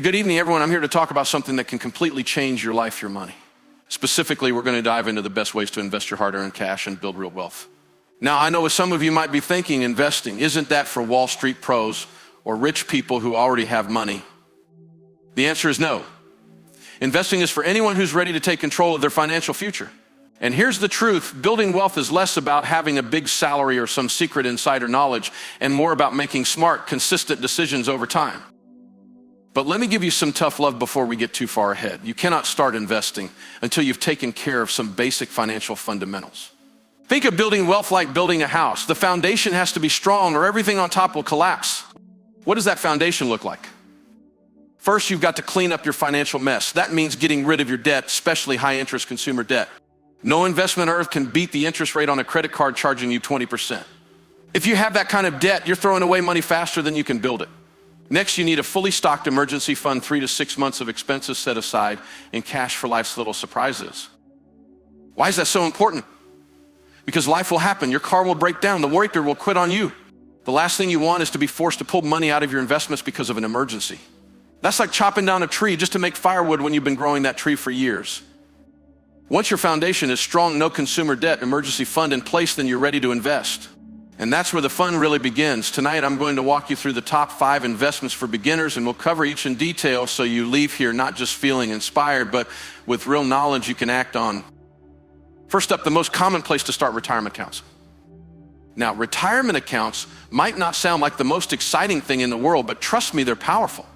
Good evening, everyone. I'm here to talk about something that can completely change your life, your money. Specifically, we're going to dive into the best ways to invest your hard-earned cash and build real wealth. Now, I know what some of you might be thinking, investing, isn't that for Wall Street pros or rich people who already have money? The answer is no. Investing is for anyone who's ready to take control of their financial future. And here's the truth, building wealth is less about having a big salary or some secret insider knowledge and more about making smart, consistent decisions over time. But let me give you some tough love before we get too far ahead. You cannot start investing until you've taken care of some basic financial fundamentals. Think of building wealth like building a house. The foundation has to be strong or everything on top will collapse. What does that foundation look like? First, you've got to clean up your financial mess. That means getting rid of your debt, especially high-interest consumer debt. No investment on earth can beat the interest rate on a credit card charging you 20%. If you have that kind of debt, you're throwing away money faster than you can build it. Next, you need a fully stocked emergency fund, 3 to 6 months of expenses set aside and cash for life's little surprises. Why is that so important? Because life will happen. Your car will break down. The worker will quit on you. The last thing you want is to be forced to pull money out of your investments because of an emergency. That's like chopping down a tree just to make firewood when you've been growing that tree for years. Once your foundation is strong, no consumer debt, emergency fund in place, then you're ready to invest. And that's where the fun really begins. Tonight, I'm going to walk you through the top 5 investments for beginners, and we'll cover each in detail so you leave here not just feeling inspired, but with real knowledge you can act on. First up, the most common place to start: retirement accounts. Now, retirement accounts might not sound like the most exciting thing in the world, but trust me, they're powerful.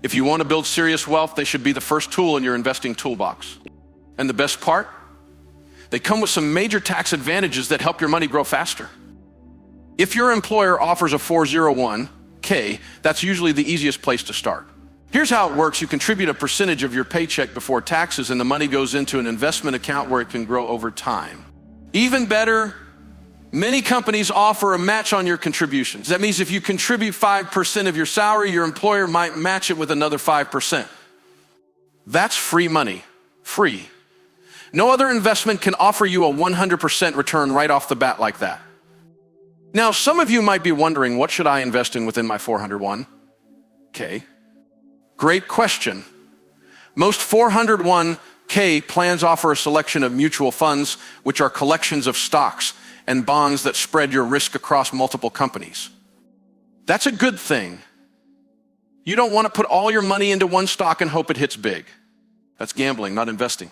If you want to build serious wealth, they should be the first tool in your investing toolbox. And the best part? They come with some major tax advantages that help your money grow faster. If your employer offers a 401k, that's usually the easiest place to start. Here's how it works. You contribute a percentage of your paycheck before taxes, and the money goes into an investment account where it can grow over time. Even better, many companies offer a match on your contributions. That means if you contribute 5% of your salary, your employer might match it with another 5%. That's free money, free. No other investment can offer you a 100% return right off the bat like that. Now, some of you might be wondering, what should I invest in within my 401k? Great question. Most 401k plans offer a selection of mutual funds, which are collections of stocks and bonds that spread your risk across multiple companies. That's a good thing. You don't want to put all your money into one stock and hope it hits big. That's gambling, not investing.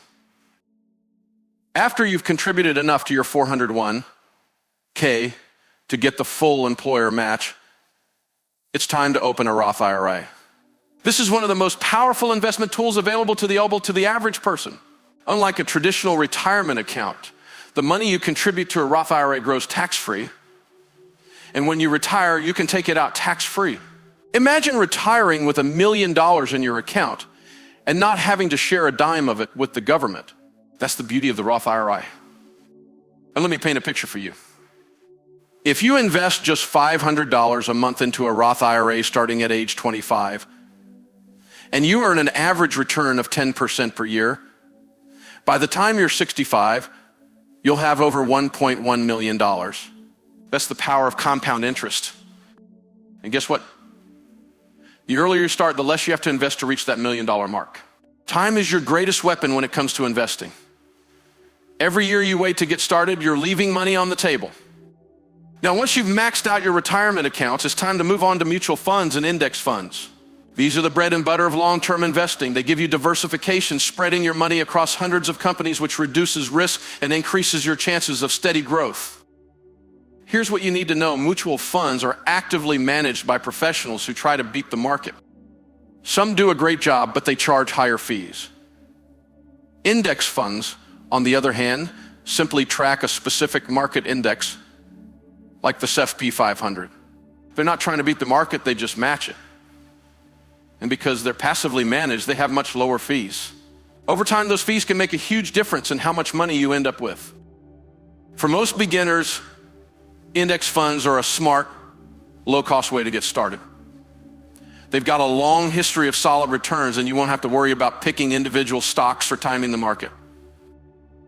After you've contributed enough to your 401k to get the full employer match, it's time to open a Roth IRA. This is one of the most powerful investment tools available to the average person. Unlike a traditional retirement account, the money you contribute to a Roth IRA grows tax-free, and when you retire, you can take it out tax-free. Imagine retiring with $1 million in your account and not having to share a dime of it with the government. That's the beauty of the Roth IRA. And let me paint a picture for you. If you invest just $500 a month into a Roth IRA starting at age 25, and you earn an average return of 10% per year, by the time you're 65, you'll have over $1.1 million. That's the power of compound interest. And guess what? The earlier you start, the less you have to invest to reach that $1 million mark. Time is your greatest weapon when it comes to investing. Every year you wait to get started, you're leaving money on the table. Now, once you've maxed out your retirement accounts, it's time to move on to mutual funds and index funds. These are the bread and butter of long-term investing. They give you diversification, spreading your money across hundreds of companies, which reduces risk and increases your chances of steady growth. Here's what you need to know. Mutual funds are actively managed by professionals who try to beat the market. Some do a great job, but they charge higher fees. Index funds, on the other hand, simply track a specific market index, like the S&P 500. They're not trying to beat the market, they just match it. And because they're passively managed, they have much lower fees. Over time, those fees can make a huge difference in how much money you end up with. For most beginners, index funds are a smart, low-cost way to get started. They've got a long history of solid returns, and you won't have to worry about picking individual stocks or timing the market.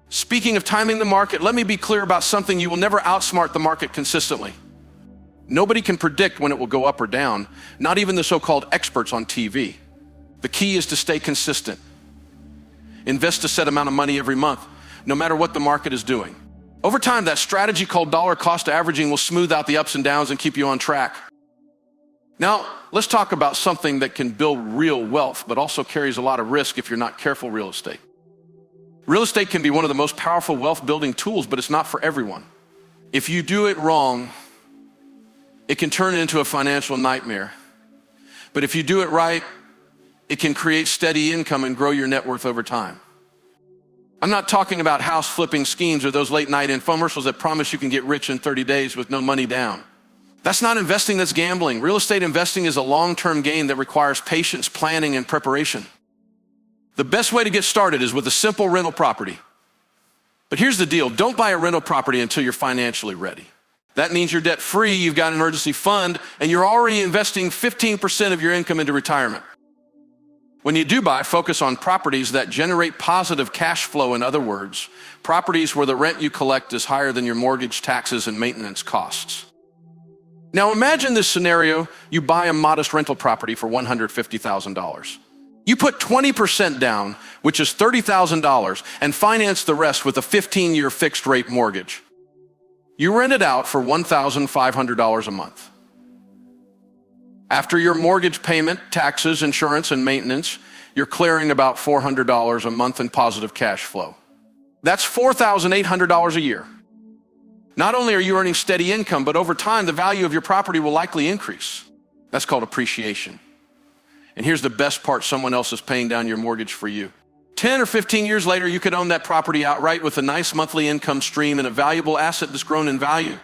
Speaking of timing the market, let me be clear about something. You will never outsmart the market consistently. Nobody can predict when it will go up or down, not even the so-called experts on TV. The key is to stay consistent. Invest a set amount of money every month, no matter what the market is doing. Over time, that strategy called dollar cost averaging will smooth out the ups and downs and keep you on track. Now, let's talk about something that can build real wealth, but also carries a lot of risk if you're not careful: real estate. Real estate can be one of the most powerful wealth-building tools, but it's not for everyone. If you do it wrong, it can turn into a financial nightmare. But if you do it right, it can create steady income and grow your net worth over time. I'm not talking about house flipping schemes or those late night infomercials that promise you can get rich in 30 days with no money down. That's not investing, that's gambling. Real estate investing is a long-term game that requires patience, planning, and preparation. The best way to get started is with a simple rental property. But here's the deal: don't buy a rental property until you're financially ready. That means you're debt-free, you've got an emergency fund, and you're already investing 15% of your income into retirement. When you do buy, focus on properties that generate positive cash flow. In other words, properties where the rent you collect is higher than your mortgage, taxes, and maintenance costs. Now imagine this scenario: you buy a modest rental property for $150,000. You put 20% down, which is $30,000, and finance the rest with a 15-year fixed rate mortgage. You rent it out for $1,500 a month. After your mortgage payment, taxes, insurance, and maintenance, you're clearing about $400 a month in positive cash flow. That's $4,800 a year. Not only are you earning steady income, but over time, the value of your property will likely increase. That's called appreciation. And here's the best part: someone else is paying down your mortgage for you. 10 or 15 years later, you could own that property outright with a nice monthly income stream and a valuable asset that's grown in value.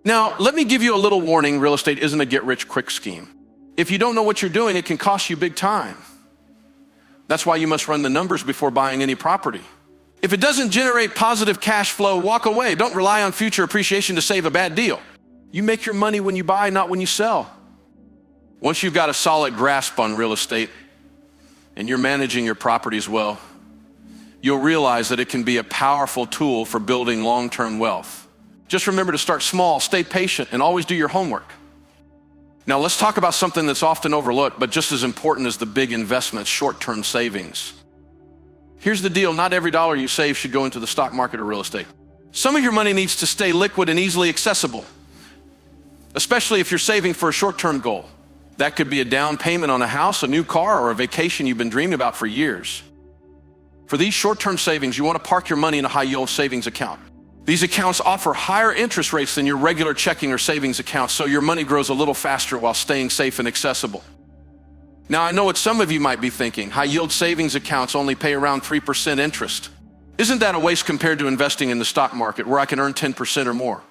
Now, let me give you a little warning: real estate isn't a get-rich-quick scheme. If you don't know what you're doing, it can cost you big time. That's why you must run the numbers before buying any property. If it doesn't generate positive cash flow, walk away. Don't rely on future appreciation to save a bad deal. You make your money when you buy, not when you sell. Once you've got a solid grasp on real estate and you're managing your properties well, you'll realize that it can be a powerful tool for building long-term wealth. Just remember to start small, stay patient, and always do your homework. Now let's talk about something that's often overlooked, but just as important as the big investments: short-term savings. Here's the deal: not every dollar you save should go into the stock market or real estate. Some of your money needs to stay liquid and easily accessible, especially if you're saving for a short-term goal. That could be a down payment on a house, a new car, or a vacation you've been dreaming about for years. For these short-term savings, you want to park your money in a high-yield savings account. These accounts offer higher interest rates than your regular checking or savings accounts, so your money grows a little faster while staying safe and accessible. Now, I know what some of you might be thinking: high-yield savings accounts only pay around 3% interest. Isn't that a waste compared to investing in the stock market, where I can earn 10% or more?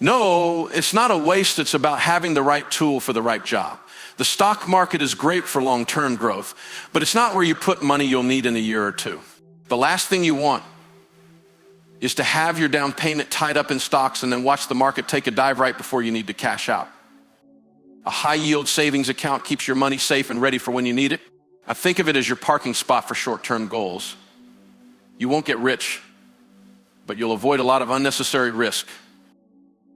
No, it's not a waste. It's about having the right tool for the right job. The stock market is great for long-term growth, but it's not where you put money you'll need in a year or two. The last thing you want is to have your down payment tied up in stocks and then watch the market take a dive right before you need to cash out. A high-yield savings account keeps your money safe and ready for when you need it. I think of it as your parking spot for short-term goals. You won't get rich, but you'll avoid a lot of unnecessary risk.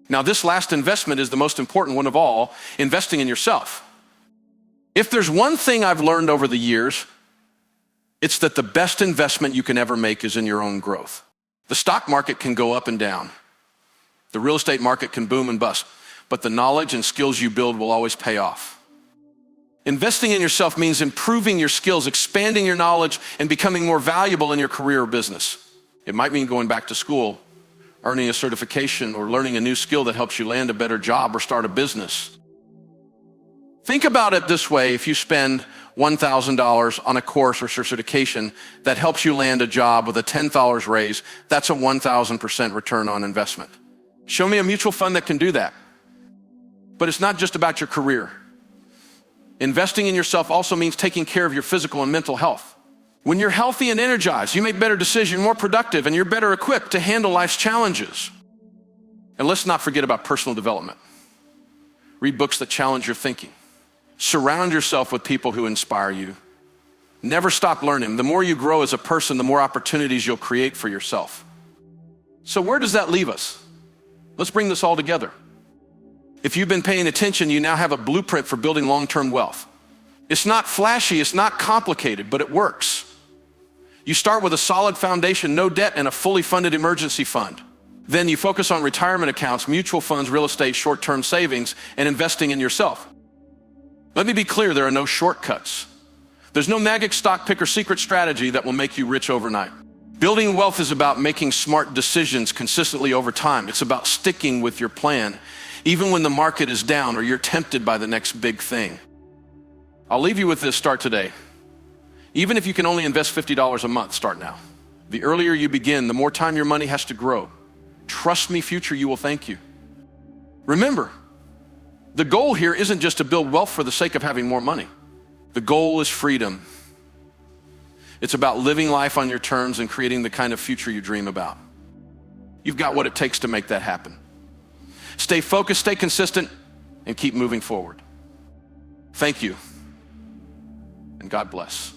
Now, this last investment is the most important one of all: investing in yourself. If there's one thing I've learned over the years, it's that the best investment you can ever make is in your own growth. The stock market can go up and down. The real estate market can boom and bust, but the knowledge and skills you build will always pay off. Investing in yourself means improving your skills, expanding your knowledge, and becoming more valuable in your career or business. It might mean going back to school, earning a certification, or learning a new skill that helps you land a better job or start a business. Think about it this way: if you spend $1,000 on a course or certification that helps you land a job with a $10 raise, that's a 1,000% return on investment. Show me a mutual fund that can do that. But it's not just about your career. Investing in yourself also means taking care of your physical and mental health. When you're healthy and energized, you make better decisions, more productive, and you're better equipped to handle life's challenges. And let's not forget about personal development. Read books that challenge your thinking. Surround yourself with people who inspire you. Never stop learning. The more you grow as a person, the more opportunities you'll create for yourself. So where does that leave us? Let's bring this all together. If you've been paying attention, you now have a blueprint for building long-term wealth. It's not flashy, it's not complicated, but it works. You start with a solid foundation, no debt, and a fully funded emergency fund. Then you focus on retirement accounts, mutual funds, real estate, short-term savings, and investing in yourself. Let me be clear, there are no shortcuts. There's no magic stock picker secret strategy that will make you rich overnight. Building wealth is about making smart decisions consistently over time. It's about sticking with your plan, even when the market is down or you're tempted by the next big thing. I'll leave you with this. Start today. Even if you can only invest $50 a month, start now. The earlier you begin, the more time your money has to grow. Trust me, future you will thank you. Remember, the goal here isn't just to build wealth for the sake of having more money. The goal is freedom. It's about living life on your terms and creating the kind of future you dream about. You've got what it takes to make that happen. Stay focused, stay consistent, and keep moving forward. Thank you, and God bless.